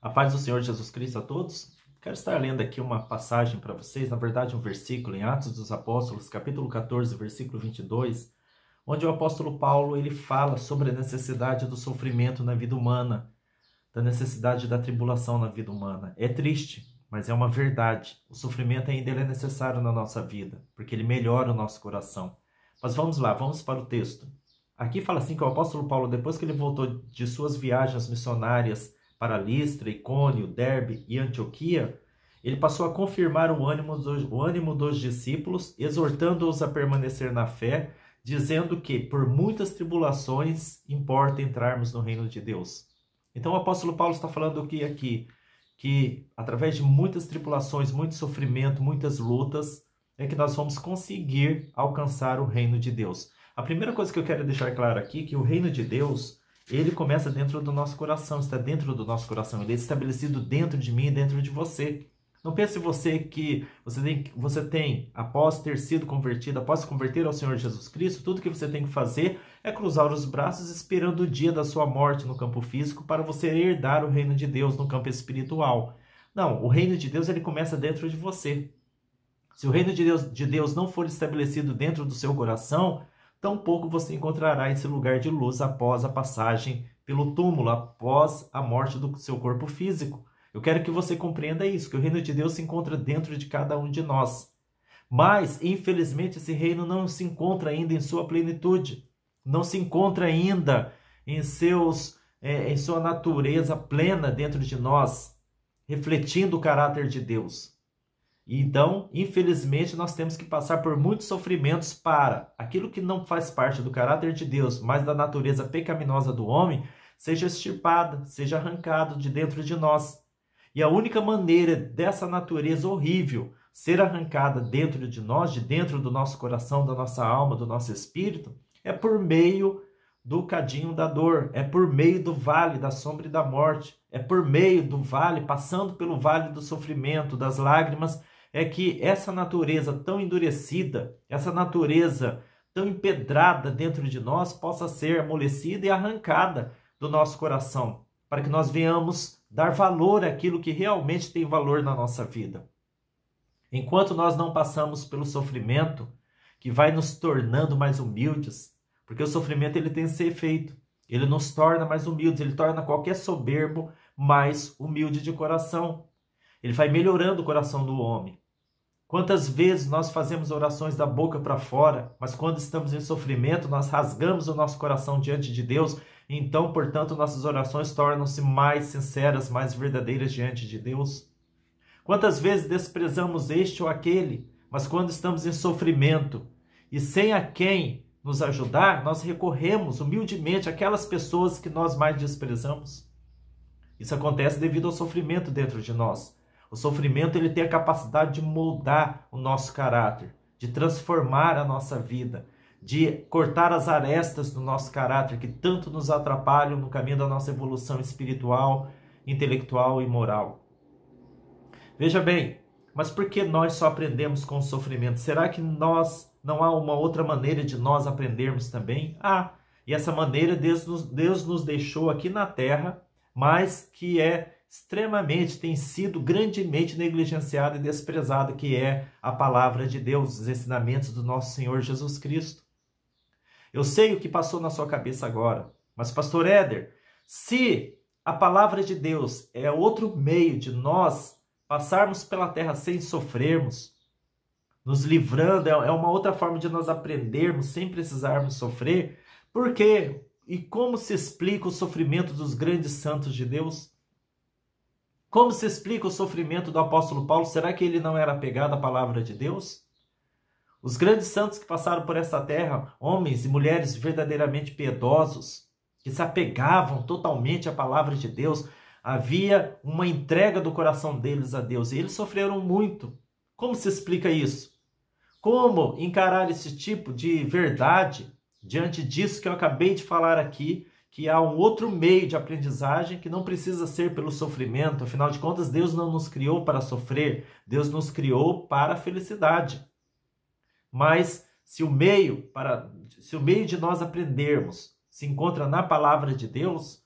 A paz do Senhor Jesus Cristo a todos. Quero estar lendo aqui uma passagem para vocês, na verdade um versículo em Atos dos Apóstolos, capítulo 14, versículo 22, onde o apóstolo Paulo ele fala sobre a necessidade do sofrimento na vida humana, da necessidade da tribulação na vida humana. É triste, mas é uma verdade. O sofrimento ainda é necessário na nossa vida, porque ele melhora o nosso coração. Mas vamos lá, vamos para o texto. Aqui fala assim que o apóstolo Paulo, depois que ele voltou de suas viagens missionárias para Listra, Icônio, Derbe e Antioquia, ele passou a confirmar o ânimo dos discípulos, exortando-os a permanecer na fé, dizendo que por muitas tribulações importa entrarmos no reino de Deus. Então o apóstolo Paulo está falando aqui que através de muitas tribulações, muito sofrimento, muitas lutas, é que nós vamos conseguir alcançar o reino de Deus. A primeira coisa que eu quero deixar claro aqui é que o reino de Deus, ele começa dentro do nosso coração, está dentro do nosso coração, ele é estabelecido dentro de mim e dentro de você. Não pense você que você tem, após ter sido convertido, após se converter ao Senhor Jesus Cristo, tudo que você tem que fazer é cruzar os braços esperando o dia da sua morte no campo físico para você herdar o reino de Deus no campo espiritual. Não, o reino de Deus ele começa dentro de você. Se o reino de Deus não for estabelecido dentro do seu coração, tampouco você encontrará esse lugar de luz após a passagem pelo túmulo, após a morte do seu corpo físico. Eu quero que você compreenda isso, que o reino de Deus se encontra dentro de cada um de nós. Mas, infelizmente, esse reino não se encontra ainda em sua plenitude. Não se encontra ainda em sua natureza plena dentro de nós, refletindo o caráter de Deus. Então, infelizmente, nós temos que passar por muitos sofrimentos para aquilo que não faz parte do caráter de Deus, mas da natureza pecaminosa do homem, seja extirpada, seja arrancado de dentro de nós. E a única maneira dessa natureza horrível ser arrancada dentro de nós, de dentro do nosso coração, da nossa alma, do nosso espírito, é por meio do cadinho da dor, é por meio do vale da sombra e da morte, é por meio do vale, passando pelo vale do sofrimento, das lágrimas, é que essa natureza tão endurecida, essa natureza tão empedrada dentro de nós possa ser amolecida e arrancada do nosso coração, para que nós venhamos dar valor àquilo que realmente tem valor na nossa vida. Enquanto nós não passamos pelo sofrimento, que vai nos tornando mais humildes, porque o sofrimento ele tem esse efeito, ele nos torna mais humildes, ele torna qualquer soberbo mais humilde de coração. Ele vai melhorando o coração do homem. Quantas vezes nós fazemos orações da boca para fora, mas quando estamos em sofrimento, nós rasgamos o nosso coração diante de Deus. Então, portanto, nossas orações tornam-se mais sinceras, mais verdadeiras diante de Deus. Quantas vezes desprezamos este ou aquele, mas quando estamos em sofrimento e sem a quem nos ajudar, nós recorremos humildemente àquelas pessoas que nós mais desprezamos. Isso acontece devido ao sofrimento dentro de nós. O sofrimento ele tem a capacidade de moldar o nosso caráter, de transformar a nossa vida, de cortar as arestas do nosso caráter que tanto nos atrapalham no caminho da nossa evolução espiritual, intelectual e moral. Veja bem, mas por que nós só aprendemos com o sofrimento? Será que não há uma outra maneira de nós aprendermos também? E essa maneira Deus nos deixou aqui na terra, mas que tem sido grandemente negligenciada e desprezada, que é a palavra de Deus, os ensinamentos do nosso Senhor Jesus Cristo. Eu sei o que passou na sua cabeça agora, mas pastor Éder, se a palavra de Deus é outro meio de nós passarmos pela terra sem sofrermos, nos livrando, é uma outra forma de nós aprendermos sem precisarmos sofrer, por quê? E como se explica o sofrimento dos grandes santos de Deus? Como se explica o sofrimento do apóstolo Paulo? Será que ele não era apegado à palavra de Deus? Os grandes santos que passaram por essa terra, homens e mulheres verdadeiramente piedosos, que se apegavam totalmente à palavra de Deus, havia uma entrega do coração deles a Deus, e eles sofreram muito. Como se explica isso? Como encarar esse tipo de verdade diante disso que eu acabei de falar aqui, que há um outro meio de aprendizagem que não precisa ser pelo sofrimento? Afinal de contas, Deus não nos criou para sofrer, Deus nos criou para a felicidade. Mas se o meio de nós aprendermos se encontra na palavra de Deus,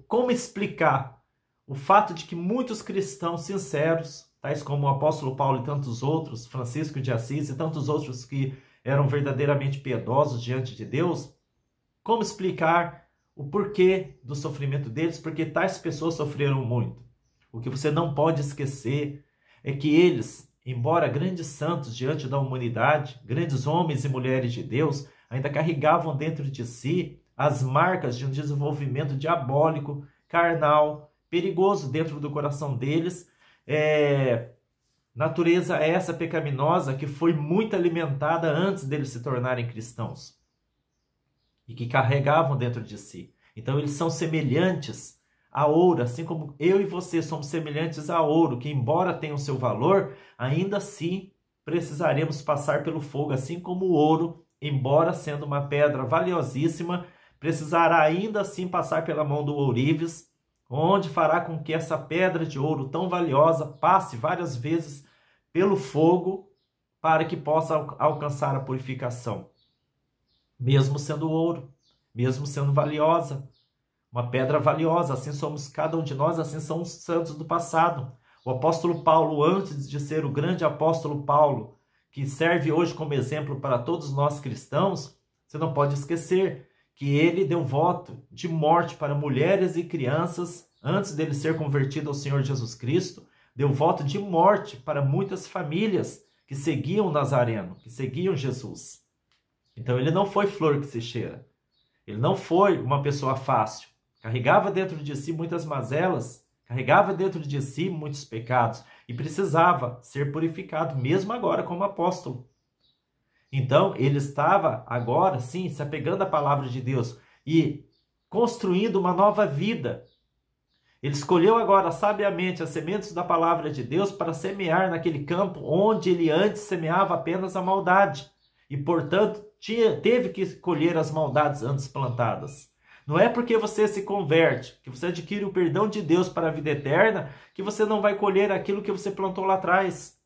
como explicar o fato de que muitos cristãos sinceros, tais como o apóstolo Paulo e tantos outros, Francisco de Assis e tantos outros que eram verdadeiramente piedosos diante de Deus, como explicar o porquê do sofrimento deles? Porque tais pessoas sofreram muito. O que você não pode esquecer é que eles, embora grandes santos diante da humanidade, grandes homens e mulheres de Deus, ainda carregavam dentro de si as marcas de um desenvolvimento diabólico, carnal, perigoso dentro do coração deles, natureza essa pecaminosa que foi muito alimentada antes deles se tornarem cristãos e que carregavam dentro de si. Então eles são semelhantes a ouro, assim como eu e você somos semelhantes a ouro, que embora tenha o seu valor, ainda assim precisaremos passar pelo fogo, assim como o ouro, embora sendo uma pedra valiosíssima, precisará ainda assim passar pela mão do ourives, onde fará com que essa pedra de ouro tão valiosa passe várias vezes pelo fogo para que possa alcançar a purificação. Mesmo sendo ouro, mesmo sendo valiosa, uma pedra valiosa, assim somos cada um de nós, assim são os santos do passado. O apóstolo Paulo, antes de ser o grande apóstolo Paulo, que serve hoje como exemplo para todos nós cristãos, você não pode esquecer que ele deu voto de morte para mulheres e crianças antes dele ser convertido ao Senhor Jesus Cristo, deu voto de morte para muitas famílias que seguiam o Nazareno, que seguiam Jesus. Então ele não foi flor que se cheira, ele não foi uma pessoa fácil, carregava dentro de si muitas mazelas, carregava dentro de si muitos pecados e precisava ser purificado, mesmo agora como apóstolo. Então, ele estava agora, sim, se apegando à palavra de Deus e construindo uma nova vida. Ele escolheu agora, sabiamente, as sementes da palavra de Deus para semear naquele campo onde ele antes semeava apenas a maldade. E, portanto, teve que colher as maldades antes plantadas. Não é porque você se converte, que você adquire o perdão de Deus para a vida eterna, que você não vai colher aquilo que você plantou lá atrás.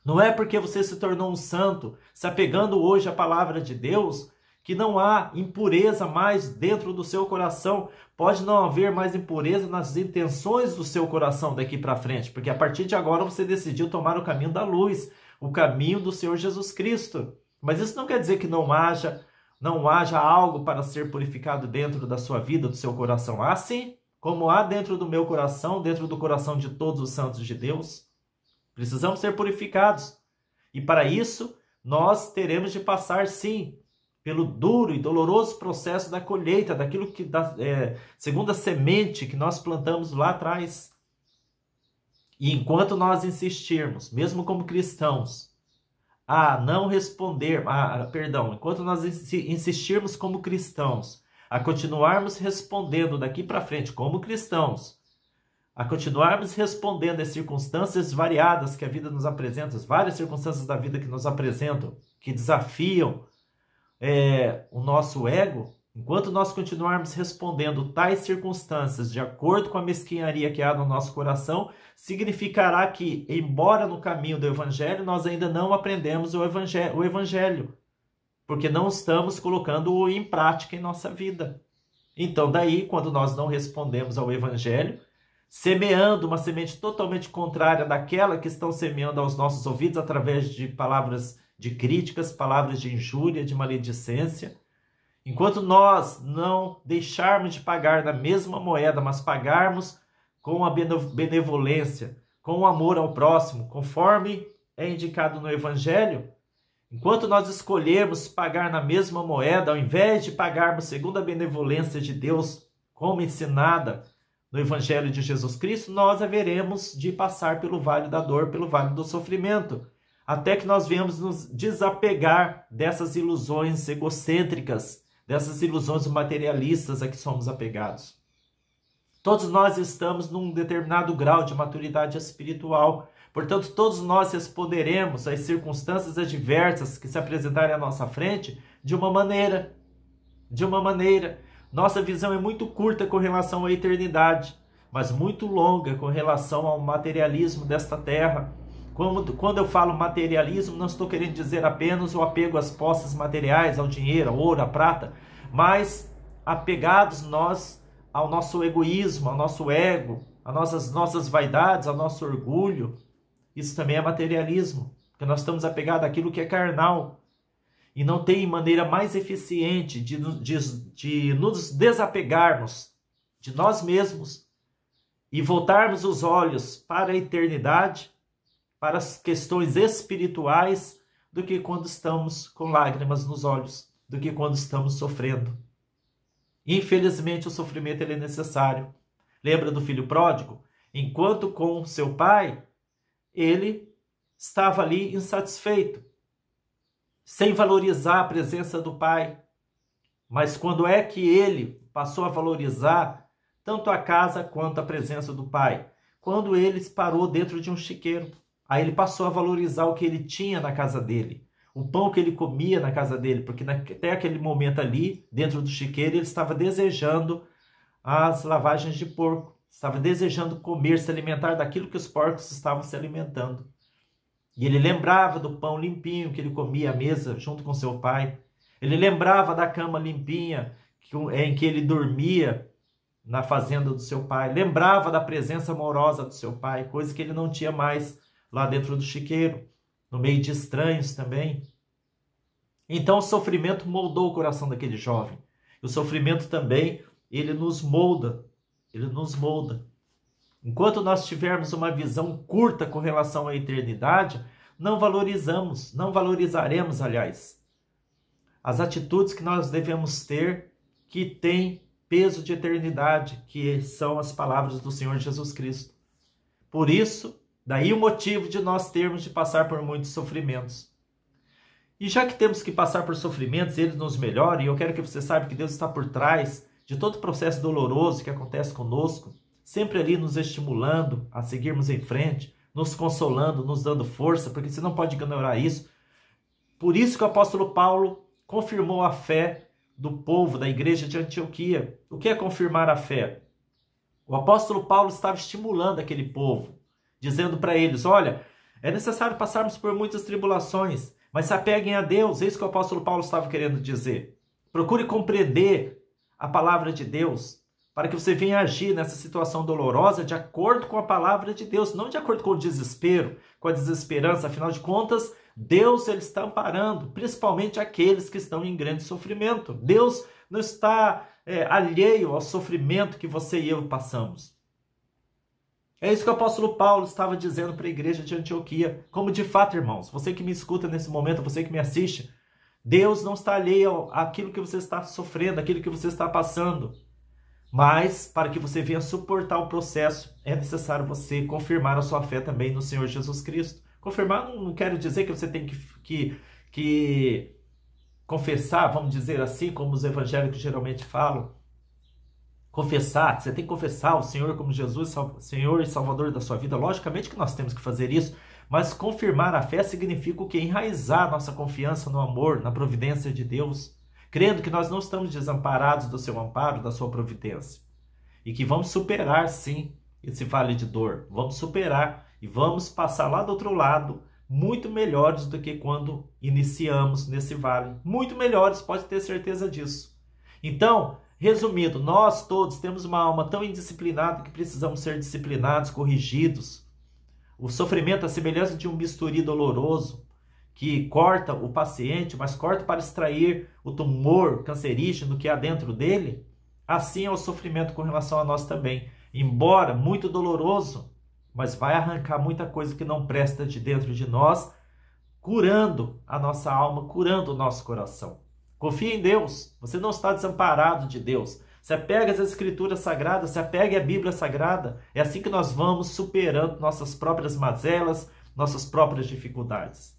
Não é porque você se tornou um santo, se apegando hoje à palavra de Deus, que não há impureza mais dentro do seu coração. Pode não haver mais impureza nas intenções do seu coração daqui para frente, porque a partir de agora você decidiu tomar o caminho da luz, o caminho do Senhor Jesus Cristo. Mas isso não quer dizer que não haja algo para ser purificado dentro da sua vida, do seu coração. Há sim, como há dentro do meu coração, dentro do coração de todos os santos de Deus. Precisamos ser purificados. E para isso, nós teremos de passar, sim, pelo duro e doloroso processo da colheita, daquilo que, segundo a semente que nós plantamos lá atrás. E enquanto nós insistirmos, mesmo como cristãos, enquanto nós insistirmos como cristãos, a continuarmos respondendo daqui para frente como cristãos, a continuarmos respondendo às circunstâncias variadas que a vida nos apresenta, as várias circunstâncias da vida que nos apresentam, que desafiam o nosso ego, enquanto nós continuarmos respondendo tais circunstâncias de acordo com a mesquinharia que há no nosso coração, significará que, embora no caminho do Evangelho, nós ainda não aprendemos o Evangelho, porque não estamos colocando-o em prática em nossa vida. Então, daí, quando nós não respondemos ao Evangelho, semeando uma semente totalmente contrária daquela que estão semeando aos nossos ouvidos através de palavras de críticas, palavras de injúria, de maledicência. Enquanto nós não deixarmos de pagar na mesma moeda, mas pagarmos com a benevolência, com o amor ao próximo, conforme é indicado no Evangelho, enquanto nós escolhermos pagar na mesma moeda, ao invés de pagarmos segundo a benevolência de Deus, como ensinada no Evangelho de Jesus Cristo, nós haveremos de passar pelo vale da dor, pelo vale do sofrimento, até que nós venhamos nos desapegar dessas ilusões egocêntricas, dessas ilusões materialistas a que somos apegados. Todos nós estamos num determinado grau de maturidade espiritual, portanto, todos nós responderemos às circunstâncias adversas que se apresentarem à nossa frente de uma maneira. Nossa visão é muito curta com relação à eternidade, mas muito longa com relação ao materialismo desta terra. Quando eu falo materialismo, não estou querendo dizer apenas o apego às posses materiais, ao dinheiro, ao ouro, à prata, mas apegados nós ao nosso egoísmo, ao nosso ego, às nossas vaidades, ao nosso orgulho. Isso também é materialismo, porque nós estamos apegados àquilo que é carnal. E não tem maneira mais eficiente de nos desapegarmos de nós mesmos e voltarmos os olhos para a eternidade, para as questões espirituais, do que quando estamos com lágrimas nos olhos, do que quando estamos sofrendo. Infelizmente, o sofrimento ele é necessário. Lembra do filho pródigo? Enquanto com seu pai, ele estava ali insatisfeito, sem valorizar a presença do pai. Mas quando é que ele passou a valorizar tanto a casa quanto a presença do pai? Quando ele parou dentro de um chiqueiro. Aí ele passou a valorizar o que ele tinha na casa dele, o pão que ele comia na casa dele, porque até aquele momento ali, dentro do chiqueiro, ele estava desejando as lavagens de porco, estava desejando comer, se alimentar daquilo que os porcos estavam se alimentando. E ele lembrava do pão limpinho que ele comia à mesa junto com seu pai. Ele lembrava da cama limpinha em que ele dormia na fazenda do seu pai. Lembrava da presença amorosa do seu pai, coisa que ele não tinha mais lá dentro do chiqueiro, no meio de estranhos também. Então o sofrimento moldou o coração daquele jovem. O sofrimento também, ele nos molda. Ele nos molda. Enquanto nós tivermos uma visão curta com relação à eternidade, não valorizaremos, aliás, as atitudes que nós devemos ter, que têm peso de eternidade, que são as palavras do Senhor Jesus Cristo. Por isso, daí o motivo de nós termos de passar por muitos sofrimentos. E já que temos que passar por sofrimentos, eles nos melhorem, e eu quero que você saiba que Deus está por trás de todo o processo doloroso que acontece conosco, sempre ali nos estimulando a seguirmos em frente, nos consolando, nos dando força, porque você não pode ignorar isso. Por isso que o apóstolo Paulo confirmou a fé do povo da igreja de Antioquia. O que é confirmar a fé? O apóstolo Paulo estava estimulando aquele povo, dizendo para eles, olha, é necessário passarmos por muitas tribulações, mas se apeguem a Deus. É isso que o apóstolo Paulo estava querendo dizer. Procure compreender a palavra de Deus, para que você venha agir nessa situação dolorosa de acordo com a palavra de Deus, não de acordo com o desespero, com a desesperança. Afinal de contas, Deus ele está amparando, principalmente aqueles que estão em grande sofrimento. Deus não está alheio ao sofrimento que você e eu passamos. É isso que o apóstolo Paulo estava dizendo para a igreja de Antioquia. Como de fato, irmãos, você que me escuta nesse momento, você que me assiste, Deus não está alheio àquilo que você está sofrendo, àquilo que você está passando. Mas, para que você venha suportar o processo, é necessário você confirmar a sua fé também no Senhor Jesus Cristo. Confirmar não quero dizer que você tem que confessar, vamos dizer assim, como os evangélicos geralmente falam. Confessar, você tem que confessar o Senhor como Jesus, Senhor e Salvador da sua vida. Logicamente que nós temos que fazer isso, mas confirmar a fé significa o quê? Enraizar nossa confiança no amor, na providência de Deus, crendo que nós não estamos desamparados do seu amparo, da sua providência, e que vamos superar, sim, esse vale de dor. Vamos superar e vamos passar lá do outro lado muito melhores do que quando iniciamos nesse vale. Muito melhores, pode ter certeza disso. Então, resumindo, nós todos temos uma alma tão indisciplinada que precisamos ser disciplinados, corrigidos. O sofrimento, a semelhança de um bisturi doloroso que corta o paciente, mas corta para extrair o tumor cancerígeno que há dentro dele, assim é o sofrimento com relação a nós também. Embora muito doloroso, mas vai arrancar muita coisa que não presta de dentro de nós, curando a nossa alma, curando o nosso coração. Confie em Deus, você não está desamparado de Deus. Se apegue às Escrituras Sagradas, se apegue à Bíblia Sagrada. É assim que nós vamos superando nossas próprias mazelas, nossas próprias dificuldades.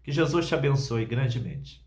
Que Jesus te abençoe grandemente.